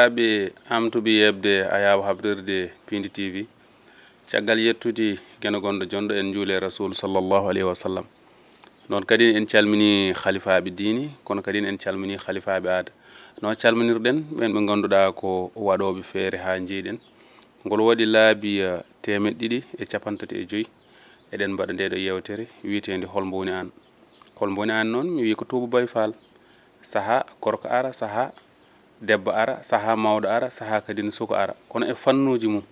bandiraɓe amtuɓe yebde ayawa habdirde Pindi TV caggal yettude geno gonɗo jondo en juule rasul sallallahu alaihi wasallam non kadi en calmini khalifaɓe diini kono kadi en calmini khalifaɓe aada no calminirden ɓen ɓe ganduɗa ko waɗoɓe feere ha jiiɗen ngol waɗi laabi temeɗɗe 235 eɗen mbaɗa nde ɗo yewtere wiitede holmo woni an noon mi wi ko Touba Baye Fall saha gorko ara saha debbo ara saha mawɗo ara saha kadi suka ara kono e fannuji mum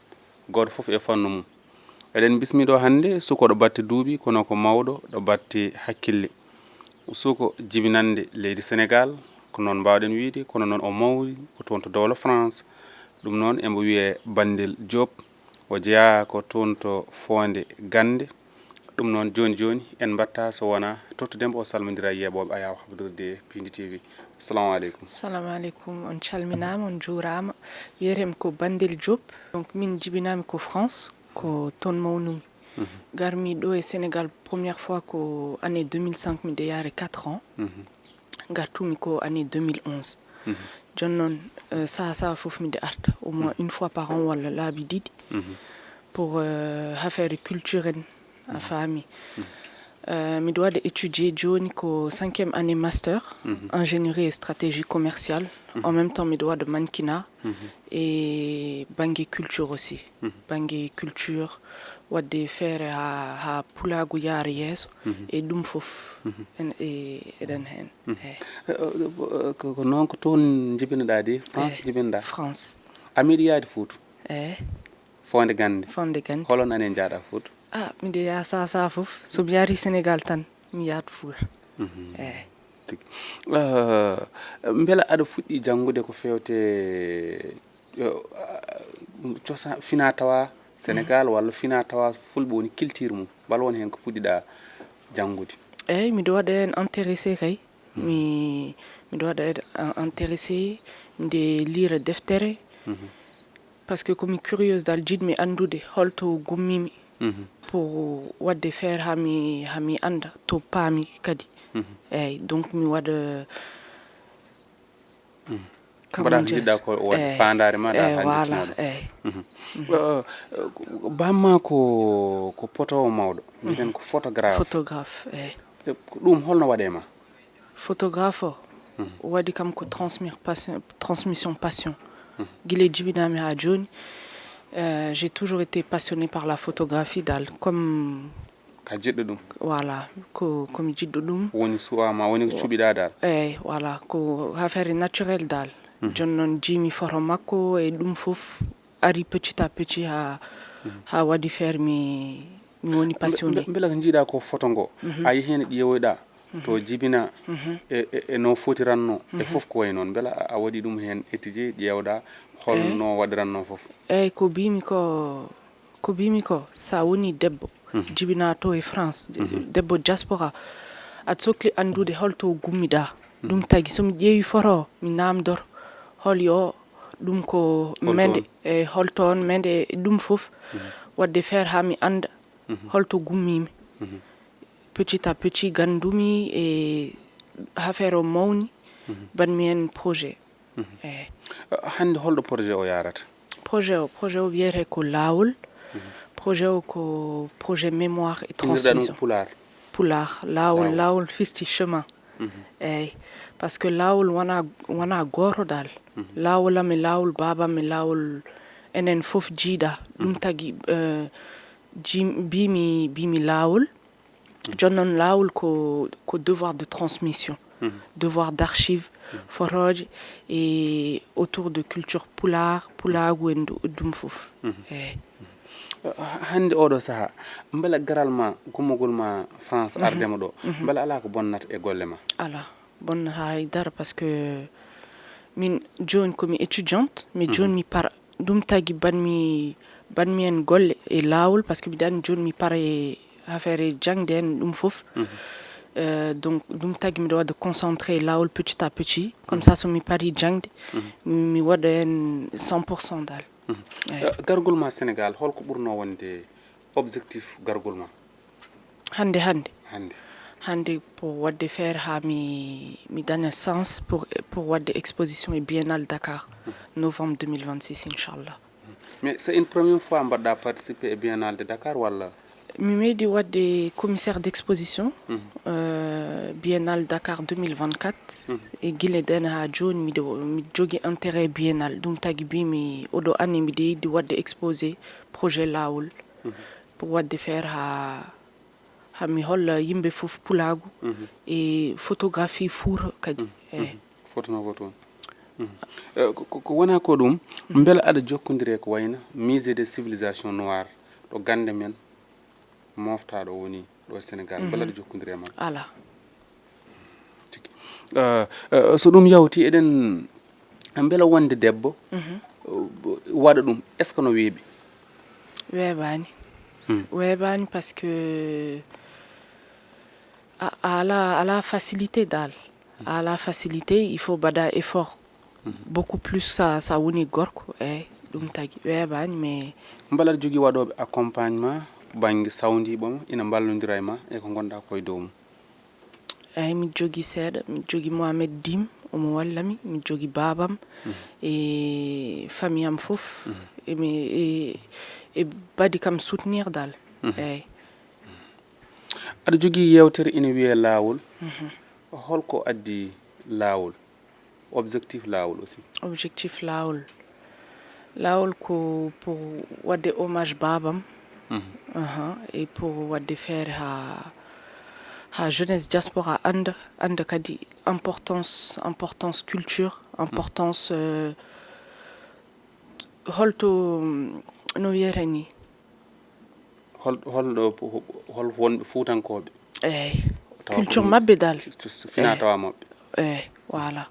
goto foof e fannu mum eɗen bismiɗo hande suko ɗo batti duuɓi kono ko mawɗo ɗo batti hakkille suko jibinande leydi Sénégal ko noon mbawɗen wiide kono noon o mawri ko toon to dowla France ɗum noon embo wiye Bandel Diop o jeeya ko toon to Fonde Gande ɗum noon joni joni en batta so wona tottudemo o salmodira yeeɓoɓe ayawa habdirde Pindi TV. Assalamu aleykum. Assalamu aleykum, on calminama on juurama wiyetemi ko Bandel Diop donc min jibinami ko France ko toon mawnumi garmi ɗo e Sénégal première fois ko année 2005 mi deyare 4 ans gartumi ko année 2011 joni noon saha fof mide arta au moins une fois par an walla laabi ɗiɗi pour affaire culture en a faami miɗo waɗa étudier joni ko 5e année master ingénierie et stratégie commerciale en même temps miɗo waɗa mannequinat et banggue culture aussi banggue culture wadde feere ha pulagu yaara yeeso e ɗum fof eɗen hen ko noon ko toon jibinoɗa de France jibinoɗa France amiɗi yaade Fouta Fonde Gande holon nane jaaɗa Fouta miɗo yaha saha fof somi yaari Sénégal tan mi yahat Fouta beela aɗa fuɗɗi janngude ko fewte cosa fina tawa Sénégal walla fina tawa fulɓe woni culture mum bal won hen ko puɗɗiɗa janngude eyyi miɗo waɗa hen intéressé kay miɗo waɗa hen intéressé nde lire deftere par ce que komi curieuse dal jiɗmi andude holto gummimi pour wadde feere hami anda to paami kadi eyyi donc mi waɗa mbaɗa ko jiɗɗa ko wadde fandare ma ɗa voilà bamma ko poto mawɗo mbiɗen ko photographe eyyi ko ɗum holno waɗema photographe o waɗi kam ko transmission passion guila jibinami ha joni j'ai toujours été passionnée par la photographie dal comme ka jiɗɗo ɗum voilà komi jiɗɗo ɗum woni suwama woni ko cuuɓiɗa dal eyyi voilà ko affaire naturel dal joni noon jimi photo makko e ɗum fof ari petit à petit ha waɗi feere mi woni passionné beela ko jiiɗa ko photo ngo a yeehi hen ƴeewoyɗa to jibina e no fotiranno e fof ko way noon beela a waɗi ɗum hen étudier ƴewɗa holno waɗiranno fof eyyi ko bimi ko sa woni debbo jibina to e France debbo diaspora aɗa sohli andude holto gummiɗa ɗum tagui somi ƴeewi photo mi namdor hol yo ɗum ko mende e holton mende e ɗum fof wadde feere ha mi anda holto gummimi petit à petit gandumi e affaire o mawni banmi hen projet eyyi hande holɗo projet o yarata projet o wiyete ko lawol projet o ko projet mémoire et transmission pular lawol firti chemin eyyi par ce que lawol wona goto dal lawol am e lawol babam e lawol enen fof jiiɗa ɗum tagui bimi lawol joni noon lawol ko devoir de transmission devoir d'archive photoje et autour de culture pulagu en ɗum fof eyyi hande oɗo saaha beela garal ma gummogol ma France ardema ɗo beela ala ko bonnata e golle ma ala bonnata haydara par ce que min joni komi étudiante mais joni mi para ɗum tagui banmi hen golle e lawol par ce que mbiɗa andi joni mi para e affaire e jangde en ɗum fof donc ɗum tagui mbiɗa wadde concentré lawol petit à petit comme ça somi paari jangde mi waɗa hen 100% dal gargol ma Sénégal holko ɓurno wonde objectif gargol ma hande hande pour wadde feere ha mi daña chance pour wadde exposition e biennale Dakar novembre 2026 inchallah. mais c'est une première fois mbaɗɗa participer e biennale de Dakar walla? mi meeɗi wadde commissaire d'exposition biennale Dakar 2024 e guila den ha joni mi jogui intérêt biennale ɗum tagui bimi oɗo année miɗo yiɗi wadde exposé projet lawol pour wadde feere ha mi holla yimɓe fof pulagu e photographie four kadi fotonogo toon ko wona ko ɗum beela aɗa jokkodiri ko wayno musée des civilisations noires ɗo gande men moftaɗo woni ɗo Sénégal beela aɗa jokkodiri e makko? ala so ɗum yawti eɗen beela wonde debbo waɗa ɗum est ce que no weeɓi? weeɓani weeɓani par ce que ala facilité dal ala facilité il faut mbaɗa effort beaucoup plus sa woni gorko eyyi ɗum tagui weeɓani mais beela aɗa jogui waɗoɓe accompagnement banggue sawdiɓema ina ballodira e ma e ko gonɗa koye dow mum? eyyi mi jogui seeɗa mi jogui Mohamed Dim omo wallami mi jogui babam e famille am foof e badi kam soutenir dal eyyi aɗa jogui yewtere ina wiye lawol holko addi lawol objectif lawol aussi? objectif lawol ko pour wadde hommage babam et pour wadde feere ha jeunesse diaspora anda kadi importance culture importance holto no wiyete ni hol wonɓe fuutankoɓe eyyi culture mabɓe dal fina tawa mabɓe eyyi voilà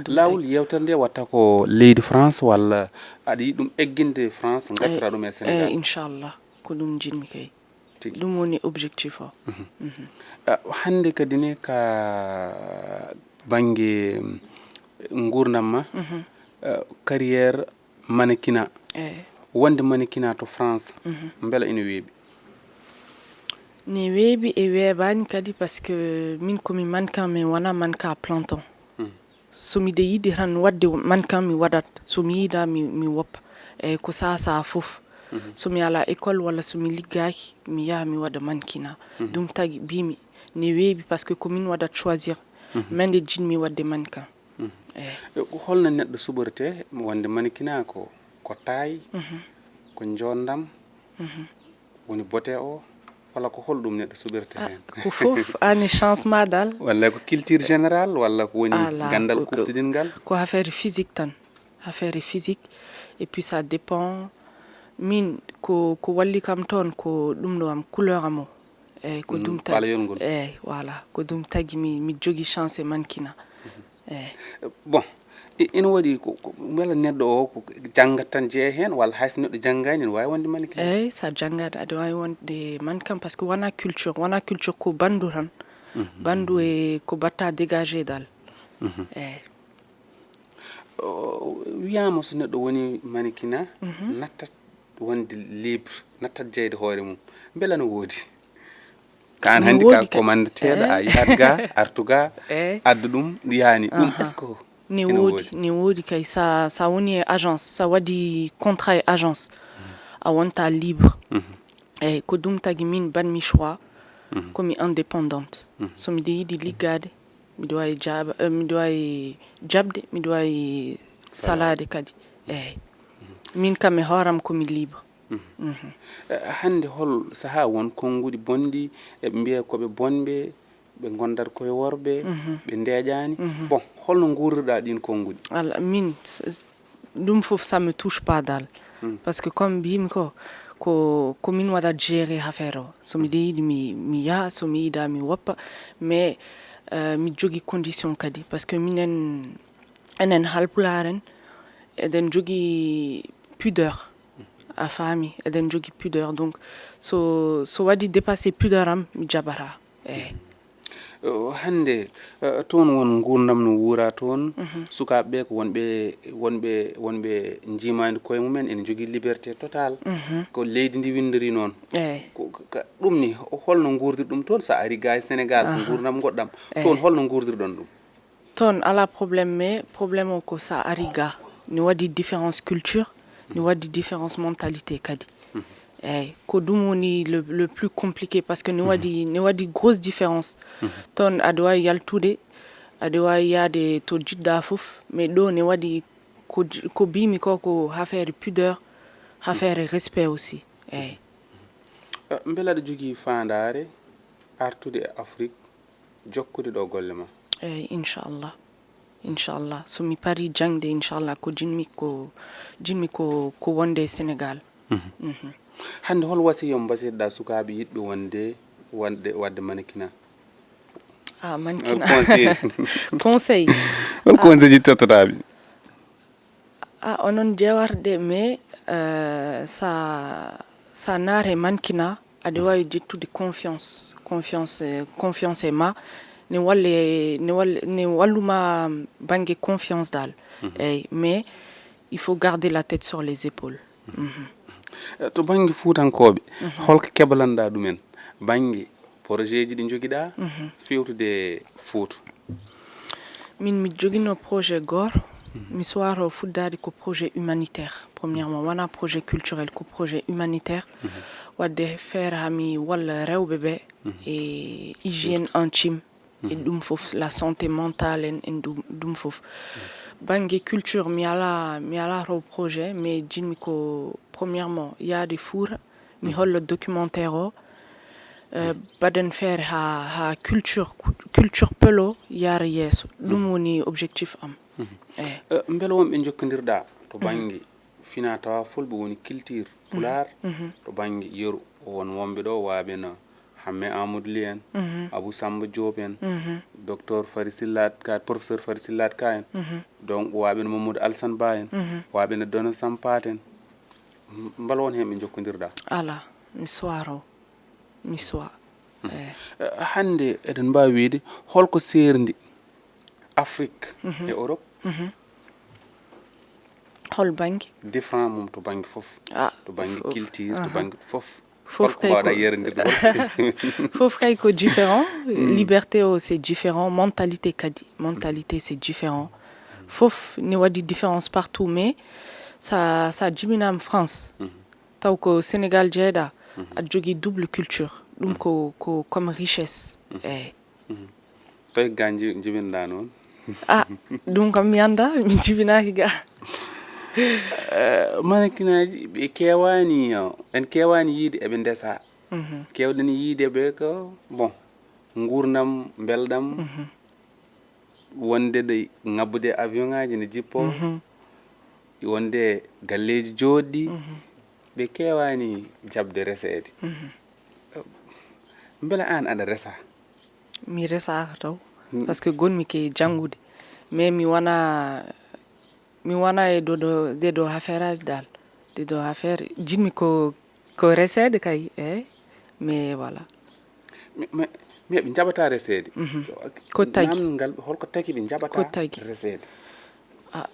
lawol yewtere nde watta ko leydi France walla aɗa yiɗi ɗum egginde France gattira ɗum e Sénégal? inchallah ko ɗum jinmi kay ɗum woni objectif o hande kadi ne ka banggue gurdam ma carrière mannequinat wonde mannequinat to France beela ina weeɓi? ne weeɓi e weeɓani kadi par ce que min komi mannequin mais wona mannequin à plein temps so miɗe yiɗi tan wadde mannequin mi waɗat somi yiida mi woppa eyyi ko sasa foof somi ala école walla somi liggaki mi yaha mi waɗa mannequinat ɗum tagui bimi ne weeɓi par ce que komin waɗat choisir minde jinmi wadde mannequin eyyi holno neɗɗo suɓorte wonde mannequinat ko taille ko jondam woni bote o walla ko holɗum neɗɗo suɓirte hen? ko foof an chance ma dal walla ko culture générale walla ko woni gandal kuftidingal? ko affaire physique tan affaire physique et puis ça dépend min ko walli kam toon ko ɗum ɗo am couleur am o eyyi ko ɗum tagui eyyi voilà ko ɗum tagui mi jogui chance e mannequinat eyyi bon ina waɗi beela neɗɗo o ko janggat tan jeeya hen walla hayso neɗɗo janggani ne wawi wonde mannequin? eyyi sa janggani aɗa wawi wonde mannequin par ce que wona culture ko bandu tan bandu e ko batta dégagé dal eyyi wiyama so neɗɗo woni mannequinat nattat wonde libre nattat jeyde hoore mum beela no woodi? kan handi ka commandateɗo a yahat ga artu ga adda ɗum yani ɗum est ce que ne woodi kay sa woni e agence sa waɗi contrat e agence a wonta libre eyyi ko ɗum tagui min banmi choix komi indépendante so miɗo yiiɗi liggade miɗo wawi jabde miɗo wawi salade kadi eyyi min kam e hooram komi libre hande hol saaha won konguɗi bonɗi eɓe mbiya koɓe bonɓe ɓe gondat koye worɓe ɓe ndeeƴani bon holno guurɗa ɗin konguɗi? ala min ɗum foof ça me touche pas dal parce que comme mbimi ko min waɗat géré affaire o so miɗo yiiɗi mi yaha somi yiiɗa mi woppa mais mi jogui condition kadi par ce que enen halpular en eɗen jogui pudeur a faami eɗen jogui pudeur donc so waɗi dépassé pudeur am mi jaɓata eyyi hande toon won gurdam no wuura toon sukaaɓe ko wonɓe jimani koye mumen ene jogii liberté total ko leydi ndi windiri noon ɗum ni holno guurdir ɗum toon sa ari ga e Sénégal ko gurdam goɗɗam toon holno guurdirɗon ɗum toon ala probléme mais probléme o ko sa ari ga ne waɗi différence culture ne waɗi différence mentalité kadi ko ɗum woni le plus compliqué parce que ne waɗi grosse différence toon aɗa wawi yaltude aɗa wawi yaade to jiɗɗa fof mais ɗo ne waɗi ko bimi ko affaire pudeur affaire respect aussi beele aɗa jogii fandare artude e Afrique jokkude ɗo golle ma inchallah so mi pari jangde inchallah ko jinmi ko wonde Sénégal hande hol wasiyo mbasirɗa sukaaɓe yiɗɓe wadde mannequinat mannequinat conseil hol conseil jittottoɗaɓe onon jewarde mais sa naare mannequinat aɗa wawi jettude confiance e ma ne walluma banggue confiance dal mais il faut garder la tête sur les épaules to banggue fuutankoɓe holko keɓlanɗa ɗumen banggue projet ji ɗi joguiɗa fewtude Fouta min mi joguino projet goto mi sowaro fuddade ko projet humanitaire premièrement wona projet culturel ko projet humanitaire wadde feere hami walla rewɓe ɓe e hygiène intime e ɗum fof la santé mentale en ɗum fof banggue culture mi ala to projet mais jinmi ko premièrement yaade Fouta mi holla documentaire o baɗen feere ha culture pelo yaara yeeso ɗum woni objectif am beele wonɓe jokkodirɗa to banggue fina tawa fulɓe woni culture pular to banggue yeeru won wonɓe ɗo waɓeno Hamme Amadou Ly en Abou Samba Diop en docteur Fari Sillat Ka professeur Fari Sillat Ka en donc waɓeno Mamadou Alassane Ba en waɓeno Dono Sampat en mbal won hen ɓe jokkodirɗa ala mi sowa hande eɗen mbawi wiide holko serndi Afrique e Europe hol banggue différent mum to banggue fof to banggue culture to banggue fof fof kay ko différent liberté o c'est différent mentalité c'est différent fof ne waɗi différence partout mais sa jibinama France taw ko Sénégal jeeɗa aɗa jogui double culture ɗum ko comme richesse toye ga jibinɗa noon ɗum kam mi anda mi jibinaki ga mannequinaji ɓe kewani en kewani yiide eɓe ndesa kewɗen yiideɓe ko bon gurdam belɗam wonde ɗe ngabbude avion ngaji ne jippo wonde galleji joɗɗi ɓe kewani jabde resede beele an aɗa resa mi resaka taw par ce que gonmi ke janggude mais mi wana e ɗo affaire aji dal ɗeɗo affaire jinmi ko resede kay mais voilà mais ɓe jaɓata resede ko tagui namdal holko tagui ɓe jaɓata resede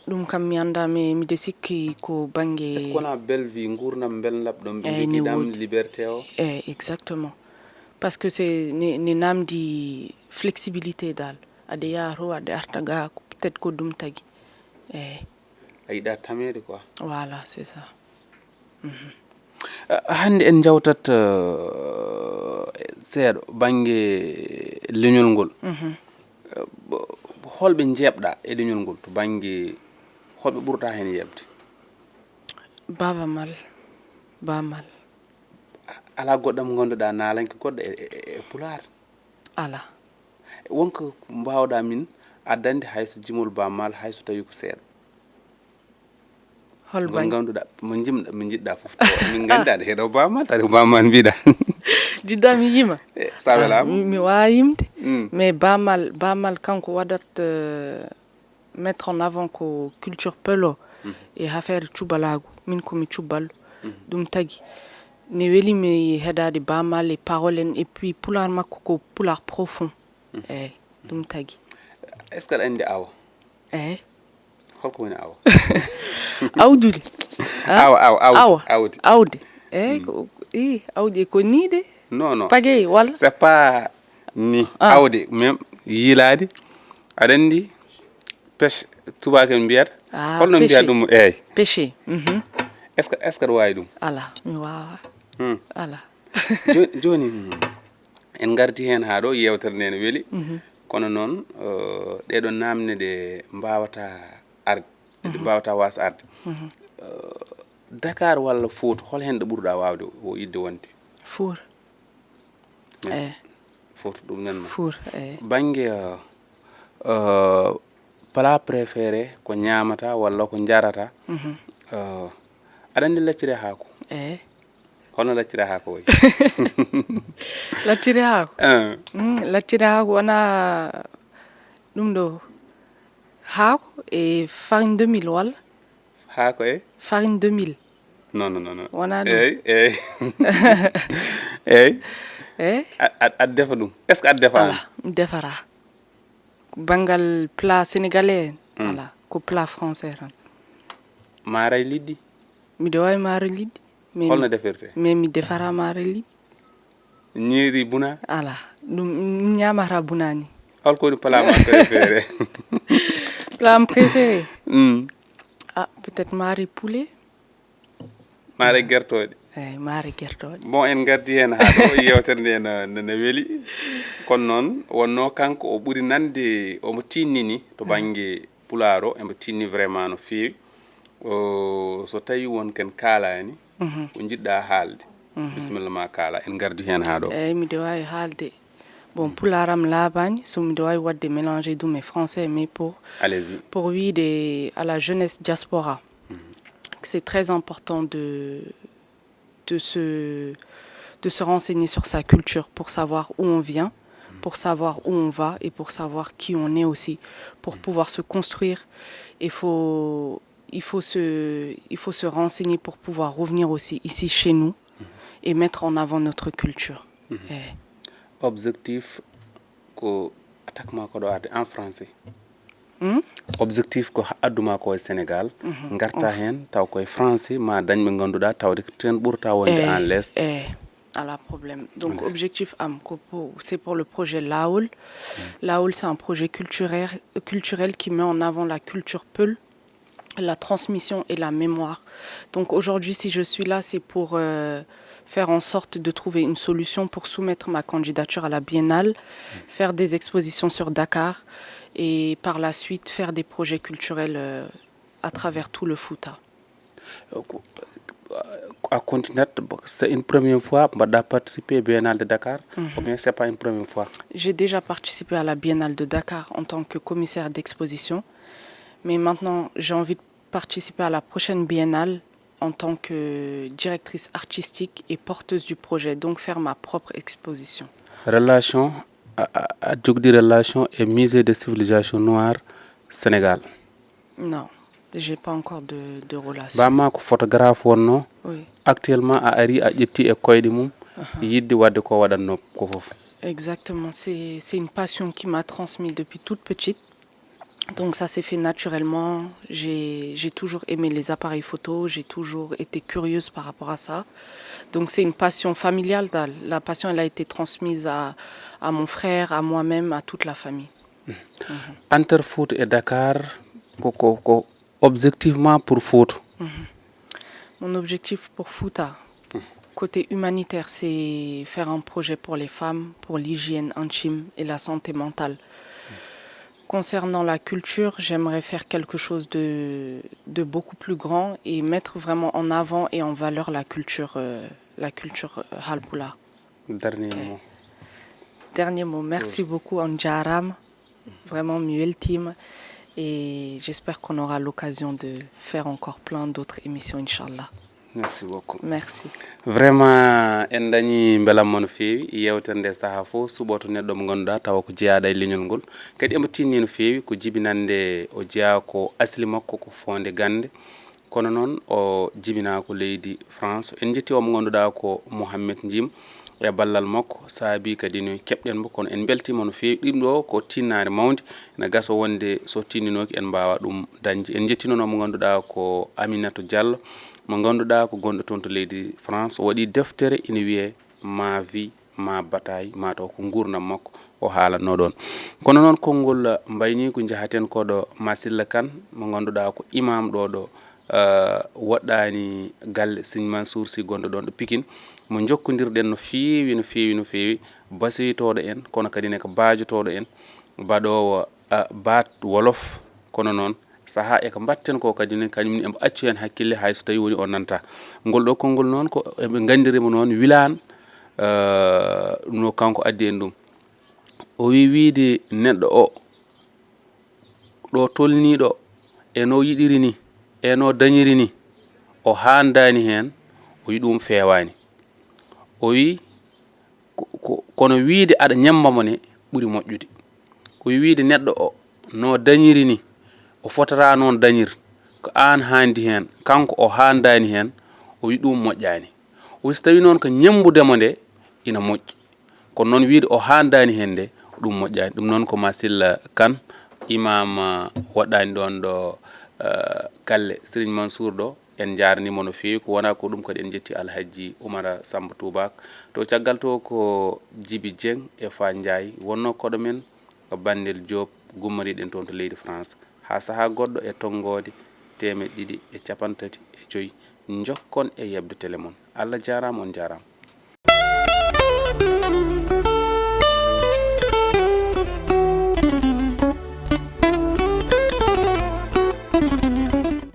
ɗum kam mi anda mais miɗe sikki ko banggue est ce que wona belvi gurdam belnabɗon ɓe joguiɗam liberté o exactement parce que c'est ne namdi flexibilité dal aɗa yaha to aɗa arta ga peut être ko ɗum tagui a yiɗa tamede quoi voilà c'est ça hande en jawtat seeɗa banggue leñol ngol holɓe jeebɗa e leñol ngol to banggue holɓe ɓurɗa hen yebde Baba Mal ala goɗɗam gonduɗa nalanke goɗɗo e pular ala wonko mbawɗa min addande hayso jimol Ba Mal hayso tawi ko seeɗa hol gon ganduɗa mo jiɗɗa fof min gandi aɗa heeɗo Ba Mal tawi ko Ba Mal mbiɗa jiɗɗa mi yima sa welama mi wawa yimde mais Ba Mal kanko waɗat mettre en avant ko culture pelo e affaire cubbalagu min komi cubballo ɗum tagui ne welimi heɗade Ba Mal e parole en et puis pular makko ko pular profond eyyi ɗum tagui. est ce que aɗa andi awa? eyyi. holko woni awa? awduli. awdi awde eyyi awdi ko ni de. non pagaye walla c'est pas ni awde même yiilade aɗa andi pêche tubake mbiyata holno mbiya ɗum eyyi pêché. est ce que aɗa wawi ɗum? ala mi wawa. ala joni en gardi hen ha ɗo yewtere nde ne weeli kono noon ɗeɗo namne ɗe mbawata arde ɗe mbawata was arde Dakar walla Fouta hol hen ɗo ɓurɗa wawde o yidde wonde? Fouta. Fouta ɗum nanma Fouta banggue plat préféré ko ñamata walla ko jarata aɗa andi lacciri haako? holno lacciri haako way? lacciri haako lacciri haako wona ɗum ɗo haako e farine 2000 walla haako e farine 2000 non wona ɗum eyyi aɗa defa ɗum est ce que aɗa defa an? mi defara bangal plat sénégalais voilà ko plat français tan. maara e liɗɗi? miɗo wawi maaro liɗɗi holno defirte? mais mi defara maaro liɗɗi. ñiiri buna? ala ɗum ñamata bunani. holko woni plat ma préféré? plat am préféré peut être maaro poulet. maaro guertoɗe? eyyi maaro guertoɗe. bon en gardi hen ha ɗo yewtere nde ne weeli kono noon wonno kanko o ɓuuri nande omo tinnini to banggue pulaar o emo tinni vraiment no feewi so tawi won ken kaalani ko jiɗɗa haalde bisimilla ma kaala en gardi hen ha ɗo. eyyi miɗo wawi haalde bon pulaar am laabaani so miɗo wawi wadde mélanger ɗum e français mais allez-y pour wiide à la jeunesse diaspora c'est très important de se renseigner sur sa culture pour savoir où on vient, pour savoir où on va et pour savoir qui on est aussi. Pour pouvoir se construire, il faut se renseigner pour pouvoir revenir aussi ici chez nous et mettre en avant notre culture. Objectif ko attaquement ko ɗo arde en français. Objectif ko adduma ko e Sénégal garta hen taw koye français ma dañ ɓe ganduɗa tawde ten ɓurta wonde en less ala problème donc objectif am c'est pour le projet Laoul. Laoul c'est un projet culturel qui met en avant la culture peul, la transmission et la mémoire. Donc aujourd'hui si je suis là c'est pour faire en sorte de trouver une solution pour soumettre ma candidature à la biennale, faire des expositions sur Dakar et par la suite faire des projets culturels à travers tout le Fouta. À continuer, c'est une première fois que tu as participé à la Biennale de Dakar ou bien ce n'est pas une première fois? J'ai déjà participé à la Biennale de Dakar en tant que commissaire d'exposition, mais maintenant j'ai envie de participer à la prochaine Biennale en tant que directrice artistique et porteuse du projet, donc faire ma propre exposition. Relation à relation et musée de civilisation noire Sénégal? Non, j'ai pas encore de relation. Bama ko photographe wonno? Oui. Actuellement a ari a ƴetti e koyɗe mum yidde wadde ko waɗanno ko fof. Exactement, c'est une passion qui m'a transmis depuis toute petite. Donc ça s'est fait naturellement. J'ai toujours aimé les appareils photo, j'ai toujours été curieuse par rapport à ça. Donc c'est une passion familiale. La passion elle a été transmise à mon frère, à moi-même, à toute la famille. Entre Fouta et Dakar, objectivement pour Fouta. Mon objectif pour Fouta, côté humanitaire, c'est faire un projet pour les femmes, pour l'hygiène intime et la santé mentale. Concernant la culture, j'aimerais faire quelque chose de beaucoup plus grand et mettre vraiment en avant et en valeur la culture Halpula. Dernier mot. Merci beaucoup Anjaram. Vraiment Muel Team. Et j'espère qu'on aura l'occasion de faire encore plein d'autres émissions, Inch'Allah. Merci beaucoup. Merci. Vraiment en dañi belam mon feewi yewtere nde saha fof suɓoto neɗɗo mo ganduɗa tawa ko jeeyaɗa e leñol ngol kadi emo tinni no feewi ko jibinande o jeeya ko asli makko ko fonde gande kono noon o jibina ko leydi France en jetti o mo ganduɗa ko Mohamed Njim e ballal makko saabi kadi no keɓɗen mo kono en beltima no feewi ɗum ɗo ko tinnare mawde ene gasa wonde so tinninoki en mbawa ɗum dañde en jettinono mo ganduɗa ko Aminatou Diallo mo ganduɗa ko gonɗo toon to leydi France waɗi deftere ina wiye ma vie ma bataille mataw ko gurdam makko o haalanno ɗon kono noon konngol mbayni ko jahaten koɗo Masilla Kane mo ganduɗa ko imam ɗo woɗɗani galle Serigne Mansour Sy gonɗo ɗon ɗo Pikine mo jokkodirɗen no feewi no feewi no feewi basiytoɗo en kono kadi ne ko bajotoɗo en baɗowo bat wolof kono noon saha eko batten ko kadi ne kañum embo accu hen hakkille hayso tawi woni o nanta ngol ɗo konngol noon ko eɓe gandirimo noon wilan no kanko addi en ɗum o wi wiide neɗɗo o ɗo tolniɗo eno yiɗiri ni eno dañiri ni o handani hen o wi ɗum fewani o wi kono wiide aɗa ñambamo ne ɓuri moƴƴude o wi wiide neɗɗo o no dañiri ni o fotata noon dañir ko an handi hen kanko o handani hen o wi ɗum moƴƴani o wi so tawi noon ko ñembudemo nde ina moƴƴi kono noon wiide o handani hen nde ɗum moƴƴani ɗum noon ko Masilla Kane imam waɗɗani ɗon ɗo galle Serigne Mansour ɗo en jarnimo no feewi ko wona ko ɗum kadi en jetti Alhaji Oumar Samba Toubak to caggal to ko Djiby Dieng e Fa Ndiaye wonno koɗo men ko Bandel Diop gummoriɗen toon to leydi France ha saaha goɗɗo e tonggode 235 jokkon e yebde télé mon Allah jarama on jarama